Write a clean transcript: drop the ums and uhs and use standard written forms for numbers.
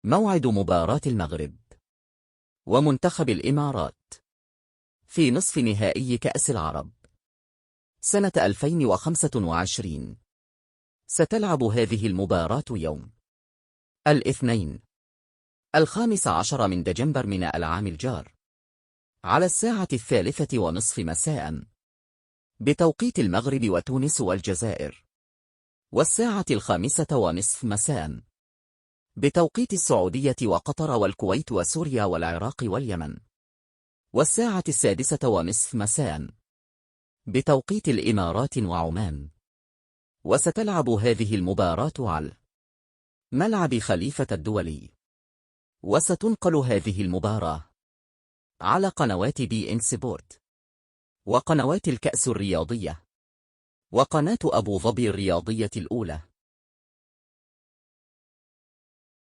موعد مباراة المغرب ومنتخب الإمارات في نصف نهائي كأس العرب سنة 2025. ستلعب هذه المباراة يوم الاثنين 15 من دجنبر من العام الجار على الساعة 3:30 مساء بتوقيت المغرب وتونس والجزائر، والساعة 5:30 مساء بتوقيت السعودية وقطر والكويت وسوريا والعراق واليمن، والساعة 6:30 مساء بتوقيت الإمارات وعمان. وستلعب هذه المباراة على ملعب خليفة الدولي، وستنقل هذه المباراة على قنوات بي إن سبورت وقنوات الكأس الرياضية وقناة أبو ظبي الرياضية الأولى.